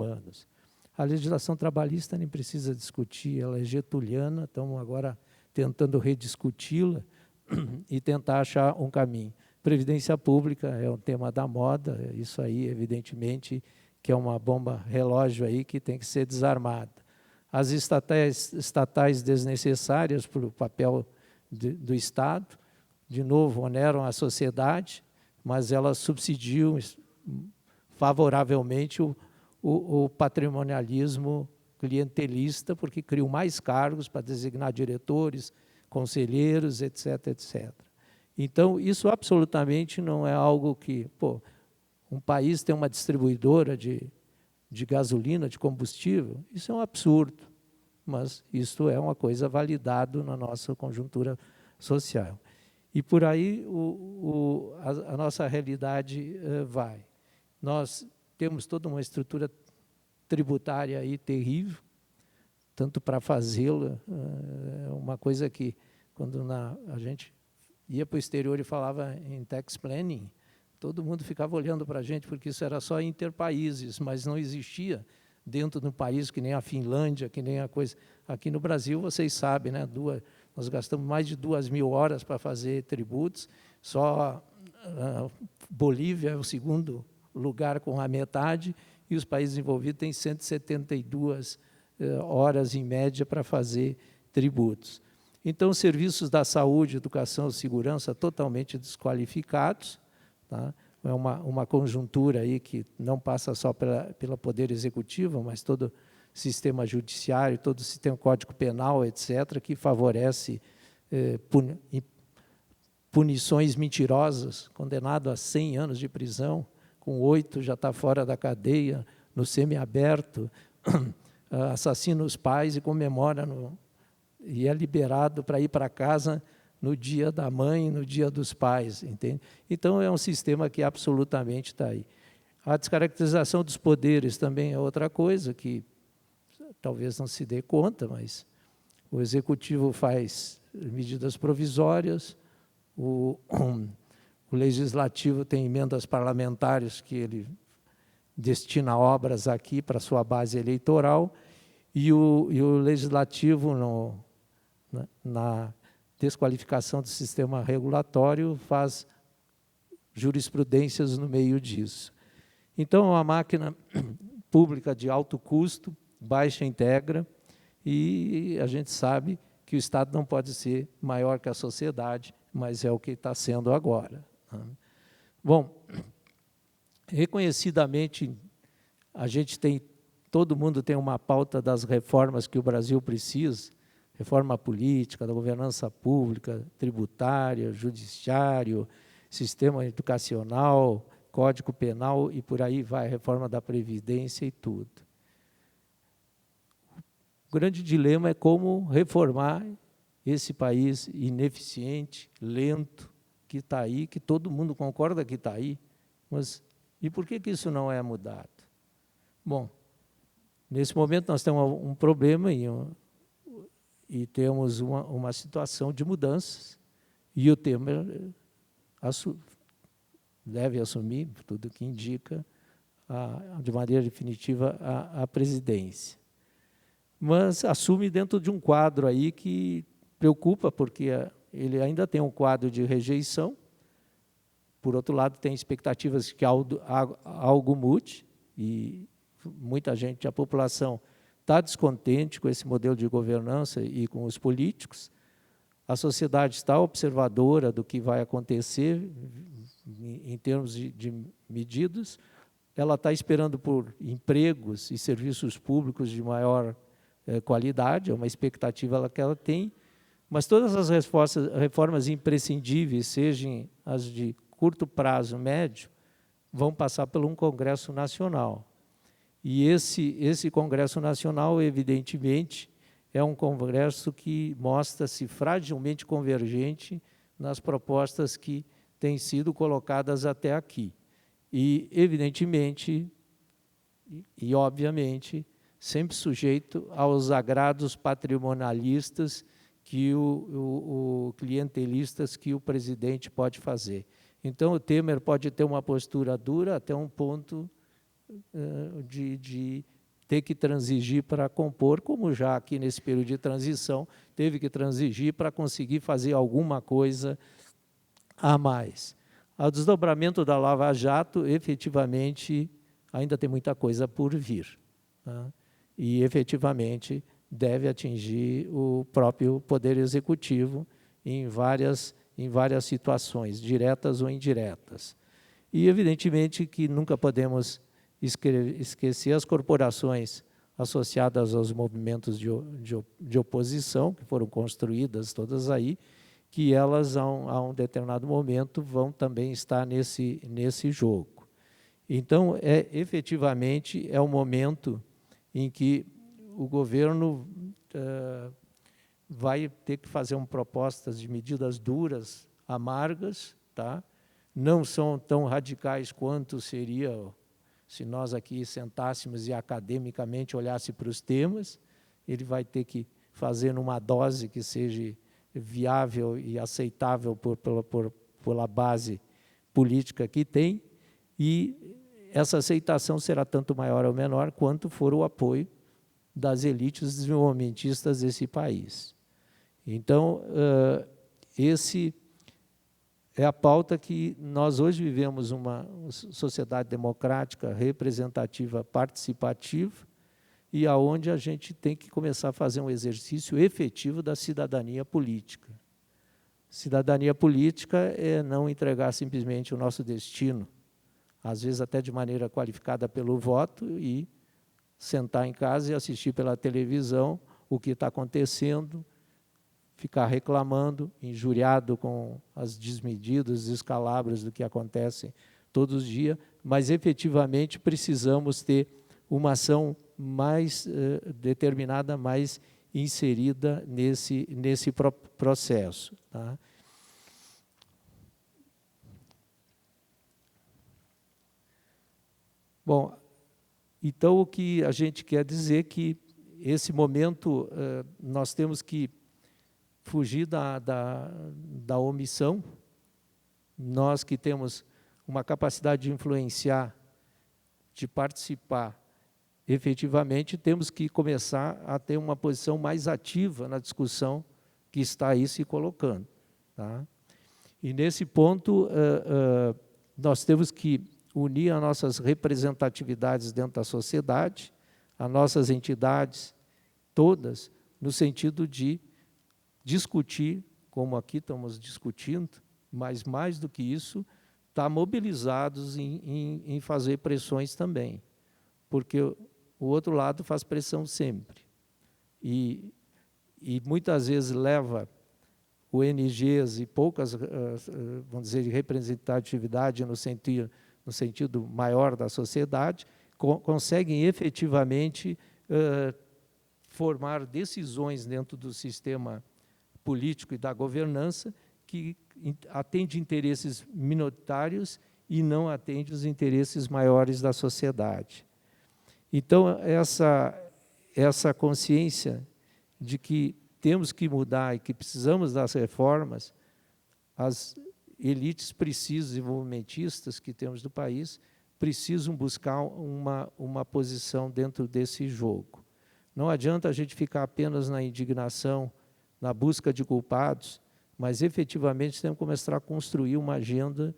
humanos. A legislação trabalhista nem precisa discutir, ela é getuliana, estamos agora tentando rediscuti-la e tentar achar um caminho. Previdência pública é um tema da moda, isso aí, evidentemente, que é uma bomba relógio aí que tem que ser desarmada. As estatais desnecessárias para o papel do Estado, de novo, oneram a sociedade, mas elas subsidiam favoravelmente o patrimonialismo clientelista, porque criam mais cargos para designar diretores, conselheiros, etc., etc. Então, isso absolutamente não é algo que... um país tem uma distribuidora de gasolina, de combustível, isso é um absurdo, mas isso é uma coisa validada na nossa conjuntura social. E por aí a nossa realidade vai. Nós temos toda uma estrutura tributária aí terrível, tanto para fazê-la, uma coisa que, quando a gente ia para o exterior e falava em tax planning, todo mundo ficava olhando para a gente, porque isso era só interpaíses, mas não existia dentro do país, que nem a Finlândia, que nem a coisa... Aqui no Brasil, vocês sabem, né? Nós gastamos mais de 2.000 horas para fazer tributos, só Bolívia é o segundo lugar com a metade, e os países envolvidos têm 172 horas, em média, para fazer tributos. Então, serviços da saúde, educação, segurança, totalmente desqualificados, tá? É uma conjuntura aí que não passa só pelo Poder Executivo, mas todo o sistema judiciário, todo o sistema Código Penal, etc., que favorece punições mentirosas, condenado a 100 anos de prisão, com 8 já está fora da cadeia, no semiaberto, assassina os pais e comemora, e é liberado para ir para casa no dia da mãe, no dia dos pais, entende? Então, é um sistema que absolutamente está aí. A descaracterização dos poderes também é outra coisa que talvez não se dê conta, mas o Executivo faz medidas provisórias, o Legislativo tem emendas parlamentares que ele destina obras aqui para sua base eleitoral, e o Legislativo, na desqualificação do sistema regulatório, faz jurisprudências no meio disso. Então, é uma máquina pública de alto custo, baixa integra, e a gente sabe que o Estado não pode ser maior que a sociedade, mas é o que está sendo agora. Bom, reconhecidamente, todo mundo tem uma pauta das reformas que o Brasil precisa, reforma política, da governança pública, tributária, judiciário, sistema educacional, Código Penal e por aí vai, reforma da Previdência e tudo. O grande dilema é como reformar esse país ineficiente, lento, que está aí, que todo mundo concorda que está aí, mas e por que isso não é mudado? Bom, nesse momento nós temos um problema e temos uma situação de mudanças, e o Temer deve assumir, tudo que indica, de maneira definitiva, a presidência. Mas assume dentro de um quadro aí que preocupa, porque ele ainda tem um quadro de rejeição, por outro lado, tem expectativas que algo mude, e muita gente, a população, está descontente com esse modelo de governança e com os políticos. A sociedade está observadora do que vai acontecer em termos de medidas. Ela está esperando por empregos e serviços públicos de maior qualidade, é uma expectativa que ela tem, mas todas as reformas imprescindíveis, sejam as de curto prazo, médio, vão passar por um Congresso Nacional. E esse Congresso Nacional, evidentemente, é um congresso que mostra-se fragilmente convergente nas propostas que têm sido colocadas até aqui. E, evidentemente, e obviamente, sempre sujeito aos agrados patrimonialistas clientelistas que o presidente pode fazer. Então, o Temer pode ter uma postura dura até um ponto de ter que transigir para compor, como já aqui nesse período de transição, teve que transigir para conseguir fazer alguma coisa a mais. O desdobramento da Lava Jato, efetivamente, ainda tem muita coisa por vir, tá? E, efetivamente, deve atingir o próprio Poder Executivo em várias situações, diretas ou indiretas. E, evidentemente, que nunca podemos esquecer as corporações associadas aos movimentos de oposição, que foram construídas todas aí, que elas, a um determinado momento, vão também estar nesse jogo. Então, efetivamente, é o momento em que o governo vai ter que fazer propostas de medidas duras, amargas, tá? Não são tão radicais quanto seria se nós aqui sentássemos e academicamente olhasse para os temas. Ele vai ter que fazer numa dose que seja viável e aceitável pela base política que tem, e essa aceitação será tanto maior ou menor quanto for o apoio das elites desenvolvimentistas desse país. Então, esse é a pauta que nós hoje vivemos, uma sociedade democrática, representativa, participativa, e aonde a gente tem que começar a fazer um exercício efetivo da cidadania política. Cidadania política é não entregar simplesmente o nosso destino, às vezes até de maneira qualificada pelo voto, e sentar em casa e assistir pela televisão o que está acontecendo, ficar reclamando, injuriado com as desmedidas, os descalabros do que acontece todos os dias, mas efetivamente precisamos ter uma ação mais determinada, mais inserida nesse processo, tá? Bom, então o que a gente quer dizer é que esse momento nós temos que fugir da omissão. Nós que temos uma capacidade de influenciar, de participar, efetivamente temos que começar a ter uma posição mais ativa na discussão que está aí se colocando, tá? E nesse ponto nós temos que unir as nossas representatividades dentro da sociedade, as nossas entidades todas, no sentido de discutir, como aqui estamos discutindo, mas mais do que isso, estar mobilizados em fazer pressões também, porque o outro lado faz pressão sempre, e muitas vezes leva ONGs e poucas, vamos dizer, de representatividade no sentido maior da sociedade, conseguem efetivamente formar decisões dentro do sistema político e da governança que atende interesses minoritários e não atende os interesses maiores da sociedade. Então, essa consciência de que temos que mudar e que precisamos das reformas, as elites desenvolvimentistas que temos do país precisam buscar uma posição dentro desse jogo. Não adianta a gente ficar apenas na indignação, na busca de culpados, mas efetivamente temos que começar a construir uma agenda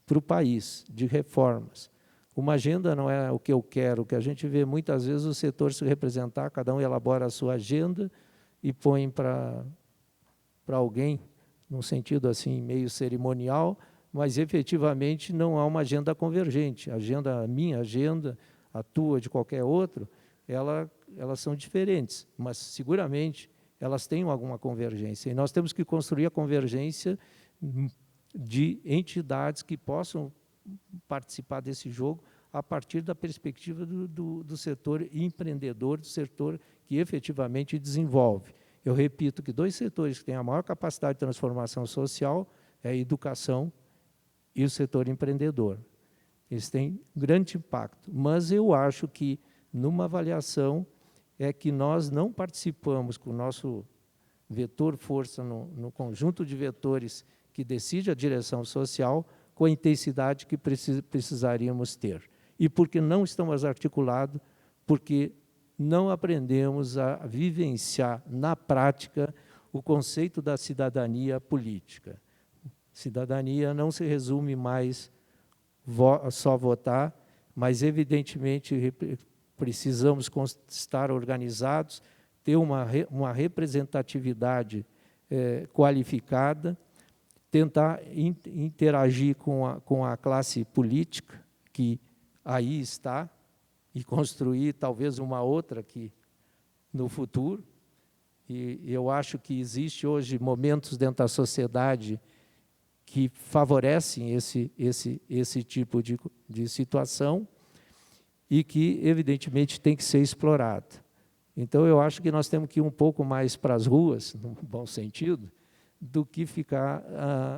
para o país, de reformas. Uma agenda não é o que eu quero, o que a gente vê muitas vezes o setor se representar, cada um elabora a sua agenda e põe para alguém, num sentido assim meio cerimonial, mas efetivamente não há uma agenda convergente. A minha agenda, a tua, de qualquer outro, elas são diferentes, mas seguramente elas têm alguma convergência. E nós temos que construir a convergência de entidades que possam participar desse jogo a partir da perspectiva do setor empreendedor, do setor que efetivamente desenvolve. Eu repito que dois setores que têm a maior capacidade de transformação social é a educação e o setor empreendedor. Eles têm grande impacto, mas eu acho que, numa avaliação, é que nós não participamos com o nosso vetor força no conjunto de vetores que decide a direção social com a intensidade que precisaríamos ter. E porque não estamos articulados, porque não aprendemos a vivenciar na prática o conceito da cidadania política. Cidadania não se resume mais só votar, mas, evidentemente, precisamos estar organizados, ter uma representatividade qualificada, tentar interagir com a classe política, que aí está, e construir talvez uma outra aqui no futuro. E eu acho que existe hoje momentos dentro da sociedade que favorecem esse tipo de situação e que, evidentemente, tem que ser explorado. Então, eu acho que nós temos que ir um pouco mais para as ruas, no bom sentido, do que ficar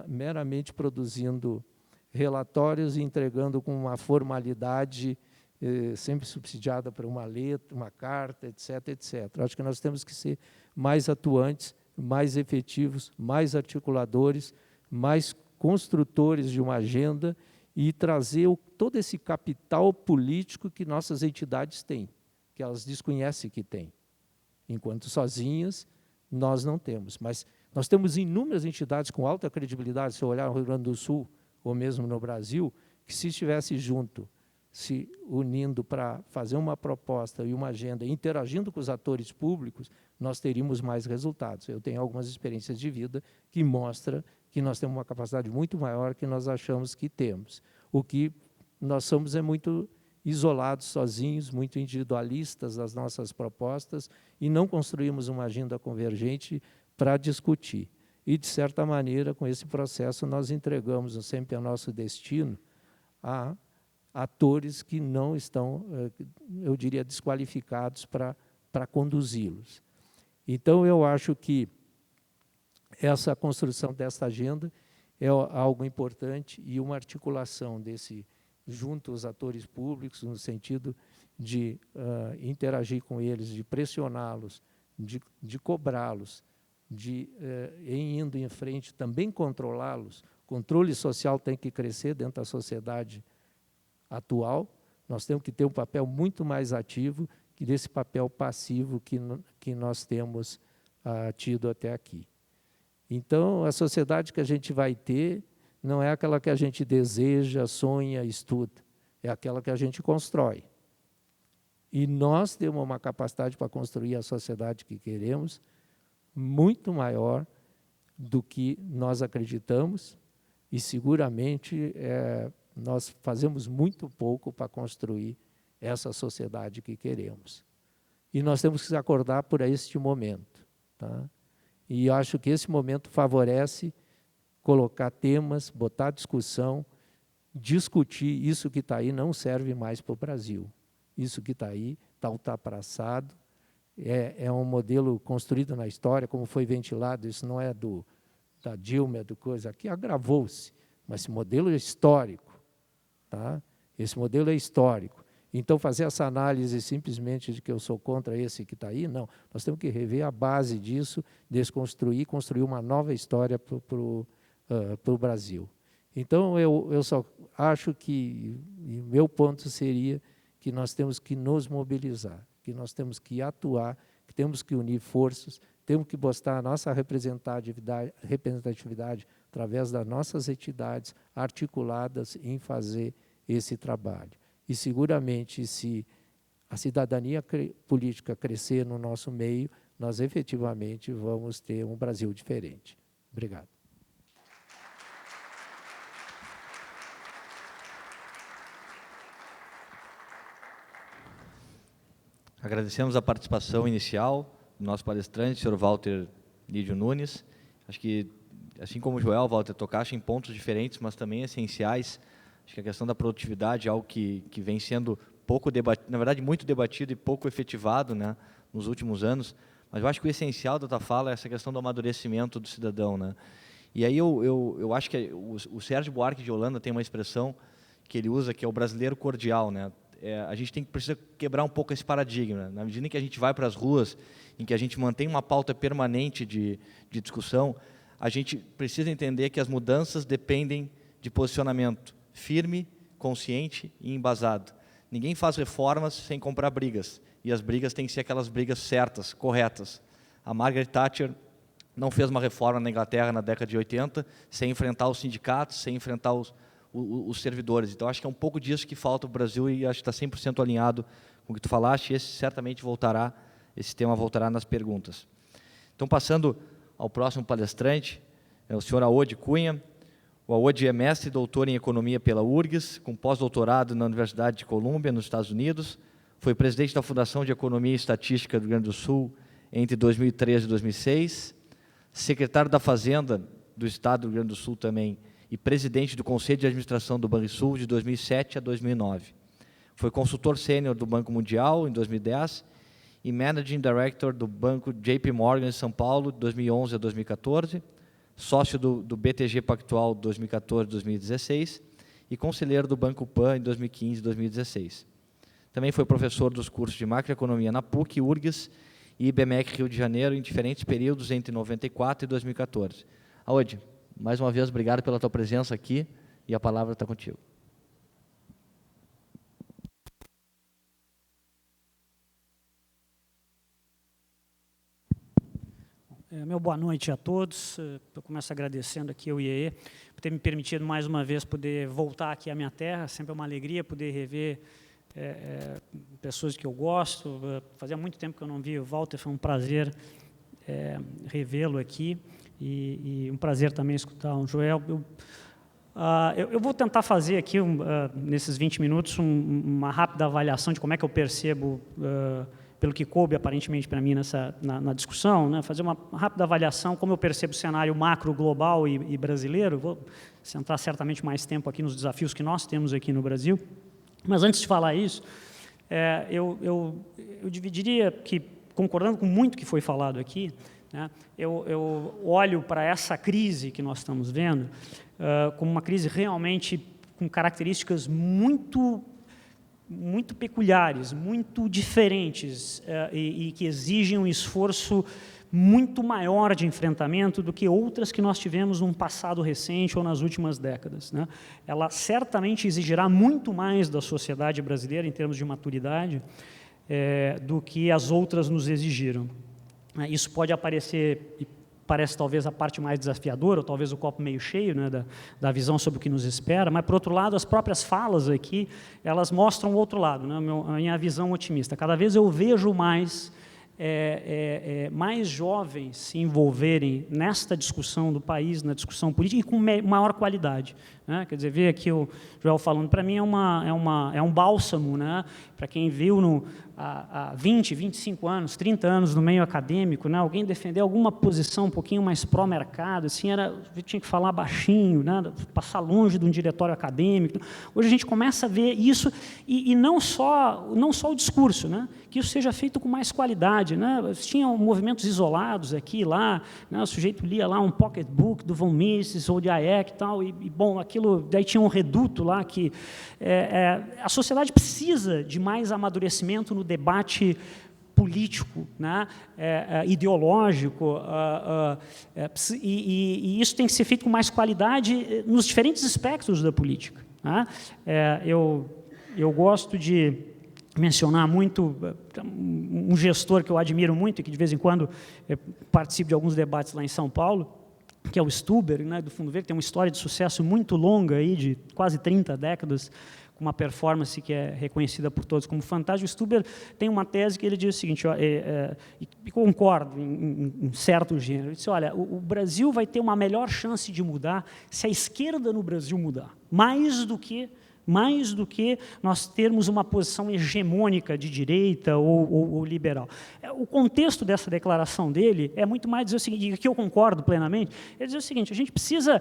meramente produzindo relatórios e entregando com uma formalidade sempre subsidiada por uma letra, uma carta, etc., etc. Acho que nós temos que ser mais atuantes, mais efetivos, mais articuladores, mais construtores de uma agenda e trazer todo esse capital político que nossas entidades têm, que elas desconhecem que têm. Enquanto sozinhas, nós não temos. Mas nós temos inúmeras entidades com alta credibilidade, se eu olhar no Rio Grande do Sul, ou mesmo no Brasil, que se estivesse junto, se unindo para fazer uma proposta e uma agenda, interagindo com os atores públicos, nós teríamos mais resultados. Eu tenho algumas experiências de vida que mostram que nós temos uma capacidade muito maior que nós achamos que temos. O que nós somos é muito isolados, sozinhos, muito individualistas das nossas propostas e não construímos uma agenda convergente para discutir. E, de certa maneira, com esse processo, nós entregamos sempre o nosso destino a atores que não estão, eu diria, desqualificados para conduzi-los. Então, eu acho que essa construção dessa agenda é algo importante e uma articulação junto aos atores públicos, no sentido de interagir com eles, de pressioná-los, de cobrá-los, em indo em frente, também controlá-los. O controle social tem que crescer dentro da sociedade atual. Nós temos que ter um papel muito mais ativo que desse papel passivo que nós temos tido até aqui. Então, a sociedade que a gente vai ter não é aquela que a gente deseja, sonha, estuda, é aquela que a gente constrói. E nós temos uma capacidade para construir a sociedade que queremos muito maior do que nós acreditamos e, seguramente, nós fazemos muito pouco para construir essa sociedade que queremos. E nós temos que se acordar por este momento. Tá? E acho que esse momento favorece colocar temas, botar discussão, discutir. Isso que está aí não serve mais para o Brasil. Isso que está aí está ultrapassado. É um modelo construído na história, como foi ventilado, isso não é da Dilma, é do coisa aqui, agravou-se, mas esse modelo é histórico. Tá? Esse modelo é histórico. Então, fazer essa análise simplesmente de que eu sou contra esse que está aí, não. Nós temos que rever a base disso, desconstruir, construir uma nova história para o Brasil. Então, eu só acho que o meu ponto seria que nós temos que nos mobilizar, que nós temos que atuar, que temos que unir forças, temos que mostrar a nossa representatividade através das nossas entidades articuladas em fazer esse trabalho. E, seguramente, se a cidadania política crescer no nosso meio, nós efetivamente vamos ter um Brasil diferente. Obrigado. Agradecemos a participação inicial do nosso palestrante, Sr. Walter Lídio Nunes. Acho que, assim como o Joel, Walter, tocaste em pontos diferentes, mas também essenciais. Acho que a questão da produtividade é algo que vem sendo pouco debatido, na verdade, muito debatido e pouco efetivado, né, nos últimos anos. Mas eu acho que o essencial da tua fala é essa questão do amadurecimento do cidadão. Né? E aí eu acho que o Sérgio Buarque de Holanda tem uma expressão que ele usa, que é o brasileiro cordial. Né? A gente precisa quebrar um pouco esse paradigma. Né? Na medida em que a gente vai para as ruas, em que a gente mantém uma pauta permanente de discussão, a gente precisa entender que as mudanças dependem de posicionamento firme, consciente e embasado. Ninguém faz reformas sem comprar brigas, e as brigas têm que ser aquelas brigas certas, corretas. A Margaret Thatcher não fez uma reforma na Inglaterra na década de 80 sem enfrentar os sindicatos, sem enfrentar os servidores. Então, acho que é um pouco disso que falta o Brasil, e acho que está 100% alinhado com o que tu falaste, e esse tema voltará nas perguntas. Então, passando ao próximo palestrante, é o senhor Aode Cunha. O Aode é mestre e doutor em Economia pela URGS, com pós-doutorado na Universidade de Colômbia, nos Estados Unidos. Foi presidente da Fundação de Economia e Estatística do Rio Grande do Sul entre 2013 e 2006, secretário da Fazenda do Estado do Rio Grande do Sul também, e presidente do Conselho de Administração do Banrisul de 2007 a 2009. Foi consultor sênior do Banco Mundial em 2010 e Managing Director do Banco JP Morgan em São Paulo de 2011 a 2014, sócio do BTG Pactual 2014-2016 e conselheiro do Banco Pan em 2015 e 2016. Também foi professor dos cursos de Macroeconomia na PUC, URGS e IBMEC Rio de Janeiro em diferentes períodos entre 94 e 2014. Aode, mais uma vez, obrigado pela tua presença aqui, e a palavra está contigo. Meu boa noite a todos. Eu começo agradecendo aqui ao IEE por ter me permitido mais uma vez poder voltar aqui à minha terra. Sempre é uma alegria poder rever pessoas que eu gosto. Fazia muito tempo que eu não vi o Walter, foi um prazer revê-lo aqui e um prazer também escutar o Joel. Eu vou tentar fazer aqui, nesses 20 minutos, uma rápida avaliação de como é que eu percebo, pelo que coube aparentemente para mim na discussão, né, fazer uma rápida avaliação como eu percebo o cenário macro, global e brasileiro. Vou centrar certamente mais tempo aqui nos desafios que nós temos aqui no Brasil. Mas antes de falar isso, eu dividiria que, concordando com muito que foi falado aqui, né, eu olho para essa crise que nós estamos vendo como uma crise realmente com características muito peculiares, muito diferentes e que exigem um esforço muito maior de enfrentamento do que outras que nós tivemos num passado recente ou nas últimas décadas, né? Ela certamente exigirá muito mais da sociedade brasileira em termos de maturidade do que as outras nos exigiram. Isso pode aparecer, e parece talvez a parte mais desafiadora, ou talvez o copo meio cheio, né, da visão sobre o que nos espera, mas, por outro lado, as próprias falas aqui, elas mostram o outro lado, né, a minha visão otimista. Cada vez eu vejo mais jovens se envolverem nesta discussão do país, na discussão política, e com maior qualidade, né? Quer dizer, ver aqui o Joel falando, para mim é um bálsamo, né? Para quem viu há 20, 25 anos, 30 anos no meio acadêmico, né? Alguém defender alguma posição um pouquinho mais pró-mercado, assim, tinha que falar baixinho, né? Passar longe de um diretório acadêmico. Hoje a gente começa a ver isso, e não só o discurso, né? Que isso seja feito com mais qualidade, né? Tinham movimentos isolados aqui e lá, né? O sujeito lia lá um pocketbook do von Mises ou de Hayek e tal, e bom, aquilo, daí tinha um reduto lá que a sociedade precisa de mais amadurecimento no debate político, né? Ideológico, e isso tem que ser feito com mais qualidade nos diferentes espectros da política, né? Eu gosto de mencionar muito um gestor que eu admiro muito e que de vez em quando participo de alguns debates lá em São Paulo, que é o Stuber, né, do Fundo Verde, que tem uma história de sucesso muito longa, aí, de quase 30 décadas, com uma performance que é reconhecida por todos como fantástica. O Stuber tem uma tese que ele diz o seguinte, e concordo em certo gênero, ele disse, olha, o Brasil vai ter uma melhor chance de mudar se a esquerda no Brasil mudar, mais do que nós termos uma posição hegemônica de direita ou liberal. O contexto dessa declaração dele é muito mais dizer o seguinte, e aqui eu concordo plenamente, ele diz o seguinte, a gente precisa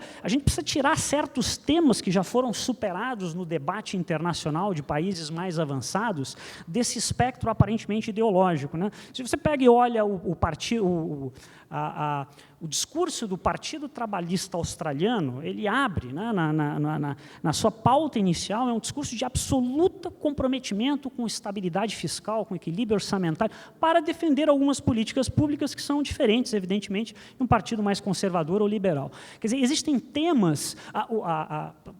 tirar certos temas que já foram superados no debate internacional de países mais avançados desse espectro aparentemente ideológico, né? Se você pega e olha o o discurso do Partido Trabalhista Australiano, ele abre, né, na sua pauta inicial, é um discurso de absoluto comprometimento com estabilidade fiscal, com equilíbrio orçamentário, para defender algumas políticas públicas que são diferentes, evidentemente, de um partido mais conservador ou liberal. Quer dizer, existem temas,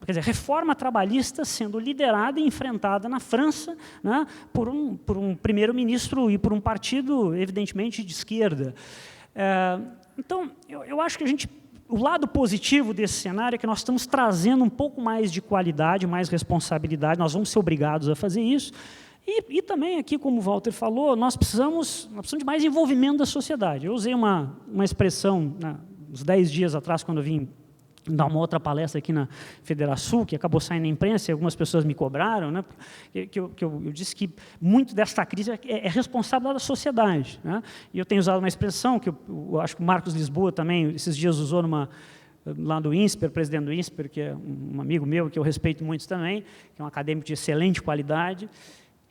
quer dizer, reforma trabalhista sendo liderada e enfrentada na França, né, por um primeiro-ministro e por um partido, evidentemente, de esquerda. Então, eu acho que o lado positivo desse cenário é que nós estamos trazendo um pouco mais de qualidade, mais responsabilidade, nós vamos ser obrigados a fazer isso, e também aqui, como o Walter falou, nós precisamos de mais envolvimento da sociedade. Eu usei uma expressão, uns 10 dias atrás, quando eu vim dar uma outra palestra aqui na Federação, que acabou saindo na imprensa, e algumas pessoas me cobraram, né, que eu disse que muito desta crise é responsável da sociedade, né? E eu tenho usado uma expressão que eu acho que o Marcos Lisboa também, esses dias, usou lá do INSPER, presidente do INSPER, que é um amigo meu, que eu respeito muito também, que é um acadêmico de excelente qualidade,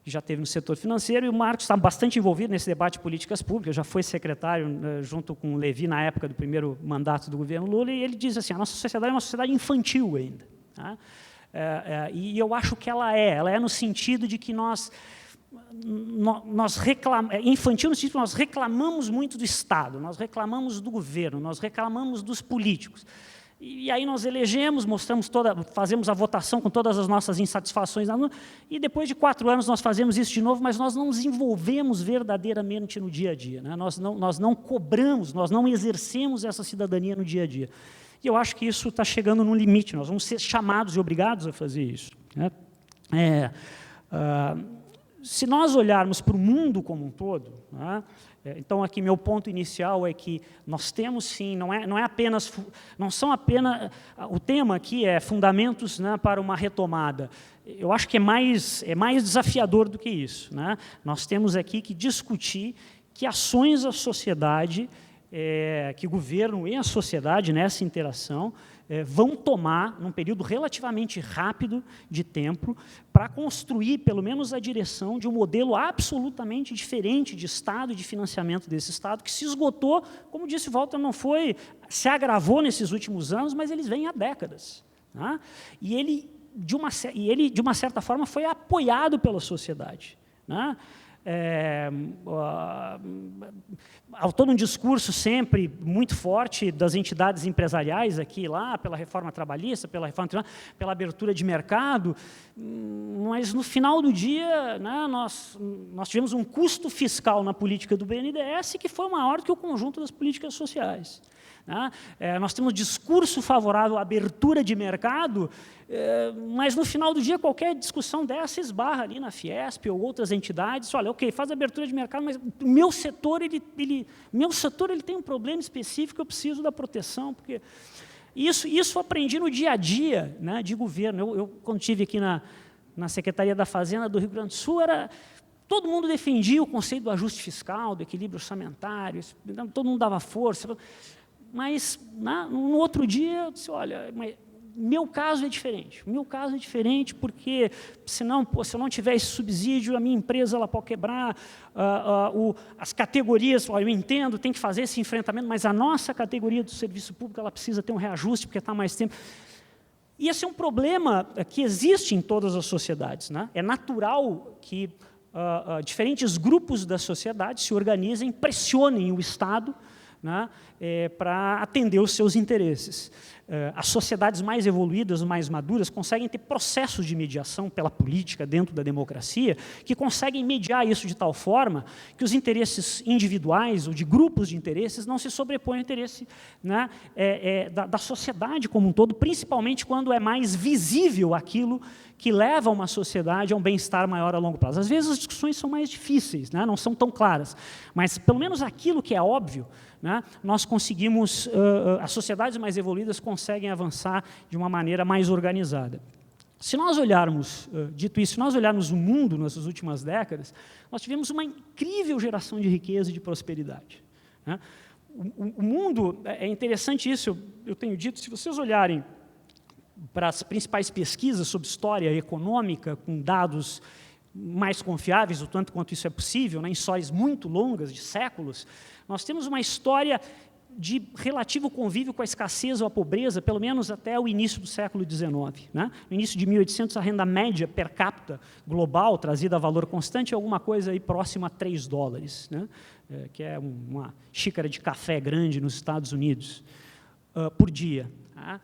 que já teve no setor financeiro, e o Marcos está bastante envolvido nesse debate de políticas públicas, já foi secretário junto com o Levi na época do primeiro mandato do governo Lula, e ele diz assim, a nossa sociedade é uma sociedade infantil ainda. Tá? E eu acho que ela é no sentido de que infantil no sentido que nós reclamamos muito do Estado, nós reclamamos do governo, nós reclamamos dos políticos. E aí nós elegemos, fazemos a votação com todas as nossas insatisfações, e depois de 4 anos nós fazemos isso de novo, mas nós não nos envolvemos verdadeiramente no dia a dia, né? Nós não cobramos, nós não exercemos essa cidadania no dia a dia. E eu acho que isso está chegando no limite, nós vamos ser chamados e obrigados a fazer isso, né? Se nós olharmos para o mundo como um todo, né, então aqui meu ponto inicial é que nós temos sim, não são apenas, o tema aqui é fundamentos, né, para uma retomada. Eu acho que é mais desafiador do que isso, né? Nós temos aqui que discutir que ações a sociedade, que o governo e a sociedade nessa interação vão tomar, num período relativamente rápido de tempo, para construir, pelo menos, a direção de um modelo absolutamente diferente de Estado e de financiamento desse Estado, que se esgotou, como disse Walter, se agravou nesses últimos anos, mas eles vêm há décadas. Tá? E ele, de uma certa forma, foi apoiado pela sociedade. Né? Há todo um discurso sempre muito forte das entidades empresariais aqui e lá, pela reforma trabalhista, pela abertura de mercado, mas no final do dia, né, nós tivemos um custo fiscal na política do BNDES que foi maior do que o conjunto das políticas sociais. Né? Nós temos discurso favorável à abertura de mercado, mas no final do dia qualquer discussão dessa esbarra ali na Fiesp ou outras entidades, olha, ok, faz abertura de mercado, mas o meu setor ele tem um problema específico, eu preciso da proteção, porque isso eu aprendi no dia a dia, né, de governo. Eu quando estive aqui na Secretaria da Fazenda do Rio Grande do Sul, todo mundo defendia o conceito do ajuste fiscal, do equilíbrio orçamentário, todo mundo dava força. Mas, no outro dia, eu disse, olha, meu caso é diferente. Meu caso é diferente porque, se eu não tiver esse subsídio, a minha empresa ela pode quebrar, as categorias, eu entendo, tem que fazer esse enfrentamento, mas a nossa categoria do serviço público ela precisa ter um reajuste porque está mais tempo. E esse é um problema que existe em todas as sociedades. Né? É natural que diferentes grupos da sociedade se organizem, pressionem o Estado, né, para atender os seus interesses. As sociedades mais evoluídas, mais maduras, conseguem ter processos de mediação pela política dentro da democracia, que conseguem mediar isso de tal forma que os interesses individuais ou de grupos de interesses não se sobrepõem ao interesse, né, da sociedade como um todo, principalmente quando é mais visível aquilo que leva uma sociedade a um bem-estar maior a longo prazo. Às vezes as discussões são mais difíceis, né, não são tão claras, mas pelo menos aquilo que é óbvio, né, nós conseguimos, as sociedades mais evoluídas conseguem avançar de uma maneira mais organizada. Se nós olharmos, dito isso, se nós olharmos o mundo nessas últimas décadas, nós tivemos uma incrível geração de riqueza e de prosperidade. Né? O mundo, é interessante isso, eu tenho dito, se vocês olharem para as principais pesquisas sobre história econômica, com dados mais confiáveis, o tanto quanto isso é possível, né, em histórias muito longas, de séculos, nós temos uma história de relativo convívio com a escassez ou a pobreza, pelo menos até o início do século XIX. Né? No início de 1800, a renda média per capita global, trazida a valor constante, é alguma coisa aí próxima a $3, né? Que é uma xícara de café grande nos Estados Unidos, por dia. Tá?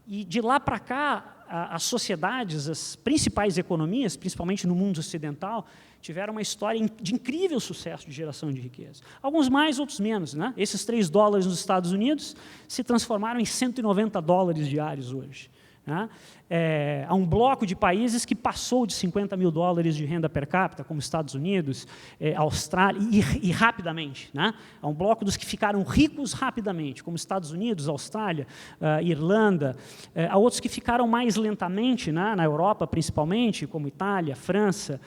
E de lá para cá, as sociedades, as principais economias, principalmente no mundo ocidental, tiveram uma história de incrível sucesso de geração de riqueza. Alguns mais, outros menos. Né? Esses $3 nos Estados Unidos se transformaram em $190 diários hoje. Né? Há um bloco de países que passou de $50 mil de renda per capita, como Estados Unidos, Austrália, e rapidamente. Né? Há um bloco dos que ficaram ricos rapidamente, como Estados Unidos, Austrália, Irlanda. Há outros que ficaram mais lentamente, né? Na Europa principalmente, como Itália, França.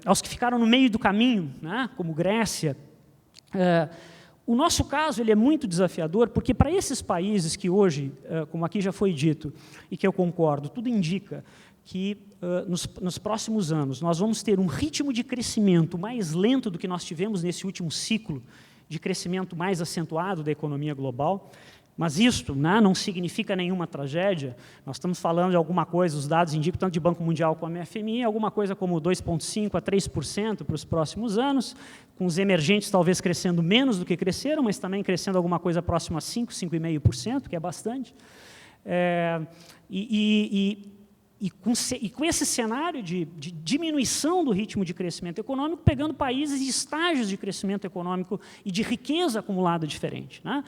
Aos que ficaram no meio do caminho, né? Como Grécia. O nosso caso ele é muito desafiador, porque para esses países que hoje, como aqui já foi dito, e que eu concordo, tudo indica que nos próximos anos nós vamos ter um ritmo de crescimento mais lento do que nós tivemos nesse último ciclo de crescimento mais acentuado da economia global. Mas isto, né, não significa nenhuma tragédia. Nós estamos falando de alguma coisa, os dados indicam, tanto de Banco Mundial como a FMI, alguma coisa como 2,5% a 3% para os próximos anos, com os emergentes talvez crescendo menos do que cresceram, mas também crescendo alguma coisa próxima a 5%, 5,5%, que é bastante. E com esse cenário de diminuição do ritmo de crescimento econômico, pegando países de estágios de crescimento econômico e de riqueza acumulada diferente, né?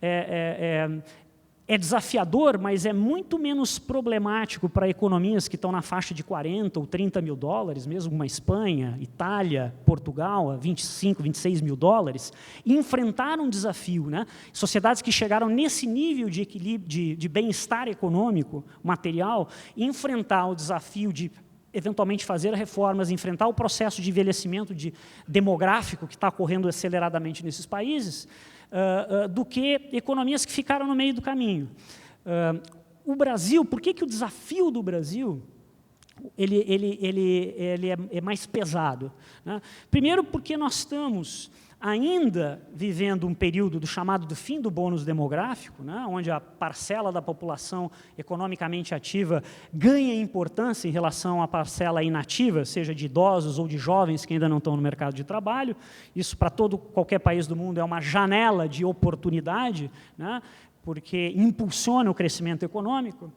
É desafiador, mas é muito menos problemático para economias que estão na faixa de $40 ou $30 mil, mesmo uma Espanha, Itália, Portugal, a $25, $26 mil, enfrentar um desafio. Né? Sociedades que chegaram nesse nível de equilíbrio, de bem-estar econômico, material, enfrentar o desafio de eventualmente fazer reformas, enfrentar o processo de envelhecimento demográfico que está ocorrendo aceleradamente nesses países, do que economias que ficaram no meio do caminho. O Brasil, por que o desafio do Brasil ele é mais pesado? Né? Primeiro, porque nós estamos ainda vivendo um período chamado do fim do bônus demográfico, né, onde a parcela da população economicamente ativa ganha importância em relação à parcela inativa, seja de idosos ou de jovens que ainda não estão no mercado de trabalho. Isso, para qualquer país do mundo, é uma janela de oportunidade, né, porque impulsiona o crescimento econômico.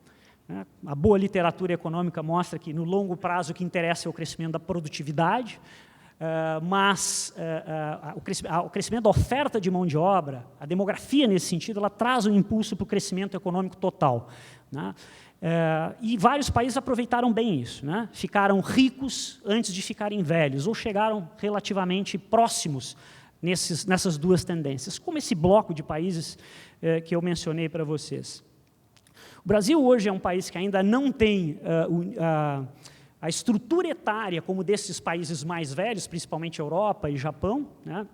Né. A boa literatura econômica mostra que, no longo prazo, o que interessa é o crescimento da produtividade, mas o crescimento da oferta de mão de obra, a demografia nesse sentido, ela traz um impulso para o crescimento econômico total. Né? E vários países aproveitaram bem isso, né? Ficaram ricos antes de ficarem velhos, ou chegaram relativamente próximos nessas duas tendências, como esse bloco de países que eu mencionei para vocês. O Brasil hoje é um país que ainda não tem a estrutura etária como desses países mais velhos, principalmente Europa e Japão, né?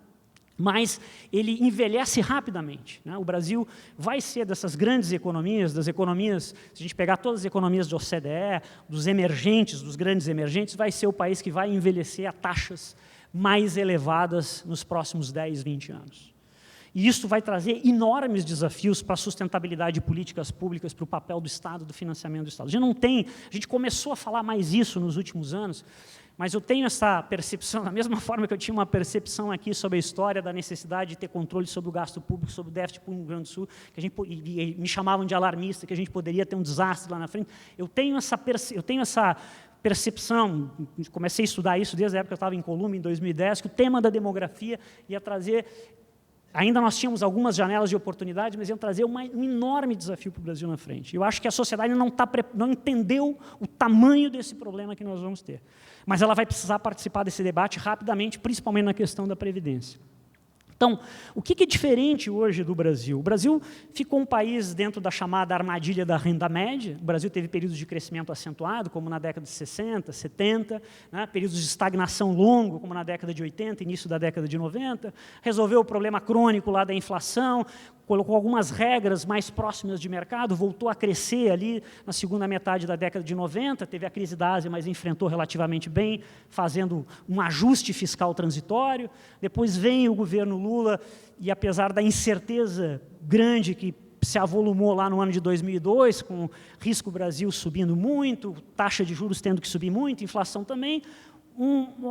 Mas ele envelhece rapidamente. Né? O Brasil vai ser dessas grandes economias, das economias, se a gente pegar todas as economias da OCDE, dos emergentes, dos grandes emergentes, vai ser o país que vai envelhecer a taxas mais elevadas nos próximos 10, 20 anos. E isso vai trazer enormes desafios para a sustentabilidade de políticas públicas, para o papel do Estado, do financiamento do Estado. A gente começou a falar mais isso nos últimos anos, mas eu tenho essa percepção, da mesma forma que eu tinha uma percepção aqui sobre a história da necessidade de ter controle sobre o gasto público, sobre o déficit para o Rio Grande do Sul, e me chamavam de alarmista, que a gente poderia ter um desastre lá na frente. Eu tenho essa percepção, comecei a estudar isso desde a época que eu estava em Colômbia, em 2010, que o tema da demografia ia trazer... Ainda nós tínhamos algumas janelas de oportunidade, mas iam trazer um enorme desafio para o Brasil na frente. Eu acho que a sociedade não entendeu o tamanho desse problema que nós vamos ter. Mas ela vai precisar participar desse debate rapidamente, principalmente na questão da Previdência. Então, o que é diferente hoje do Brasil? O Brasil ficou um país dentro da chamada armadilha da renda média. O Brasil teve períodos de crescimento acentuado, como na década de 60, 70, né? Períodos de estagnação longo, como na década de 80, início da década de 90. Resolveu o problema crônico lá da inflação, colocou algumas regras mais próximas de mercado, voltou a crescer ali na segunda metade da década de 90, teve a crise da Ásia, mas enfrentou relativamente bem, fazendo um ajuste fiscal transitório. Depois vem o governo Lula, e apesar da incerteza grande que se avolumou lá no ano de 2002, com risco Brasil subindo muito, taxa de juros tendo que subir muito, inflação também,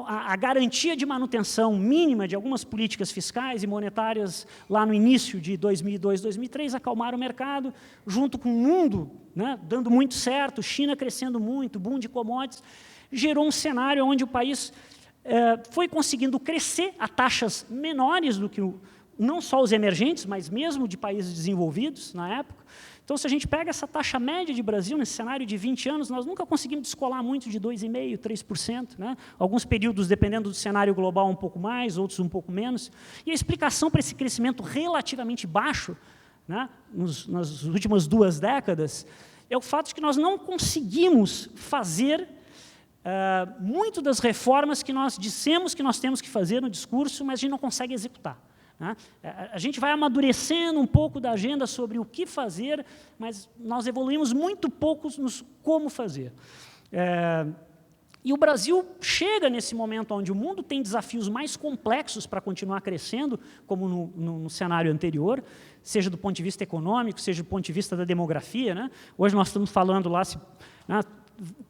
a garantia de manutenção mínima de algumas políticas fiscais e monetárias lá no início de 2002, 2003, acalmaram o mercado, junto com o mundo, né, dando muito certo, China crescendo muito, boom de commodities, gerou um cenário onde o país foi conseguindo crescer a taxas menores do que não só os emergentes, mas mesmo de países desenvolvidos na época. Então, se a gente pega essa taxa média de Brasil, nesse cenário de 20 anos, nós nunca conseguimos descolar muito de 2,5%, 3%. Né? Alguns períodos, dependendo do cenário global, um pouco mais, outros um pouco menos. E a explicação para esse crescimento relativamente baixo, né, nas últimas 2 décadas, é o fato de que nós não conseguimos fazer muito das reformas que nós dissemos que nós temos que fazer no discurso, mas a gente não consegue executar. A gente vai amadurecendo um pouco da agenda sobre o que fazer, mas nós evoluímos muito pouco nos como fazer. E o Brasil chega nesse momento onde o mundo tem desafios mais complexos para continuar crescendo, como no cenário anterior, seja do ponto de vista econômico, seja do ponto de vista da demografia. Né? Hoje nós estamos falando lá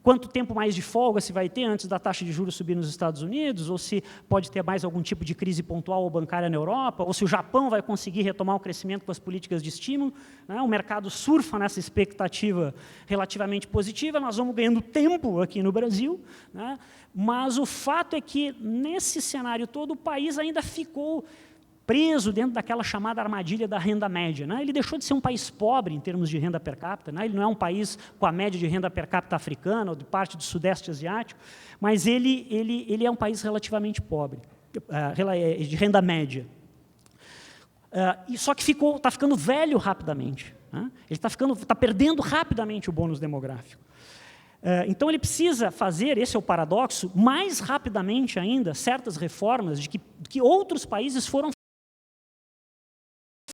quanto tempo mais de folga se vai ter antes da taxa de juros subir nos Estados Unidos, ou se pode ter mais algum tipo de crise pontual ou bancária na Europa, ou se o Japão vai conseguir retomar o crescimento com as políticas de estímulo. Né? O mercado surfa nessa expectativa relativamente positiva, nós vamos ganhando tempo aqui no Brasil, né? Mas o fato é que, nesse cenário todo, o país ainda ficou preso dentro daquela chamada armadilha da renda média. Né? Ele deixou de ser um país pobre em termos de renda per capita, né? Ele não é um país com a média de renda per capita africana ou de parte do Sudeste Asiático, mas ele é um país relativamente pobre, de renda média. Só que está ficando velho rapidamente. Né? Ele está perdendo rapidamente o bônus demográfico. Então, ele precisa fazer, esse é o paradoxo, mais rapidamente ainda, certas reformas que outros países foram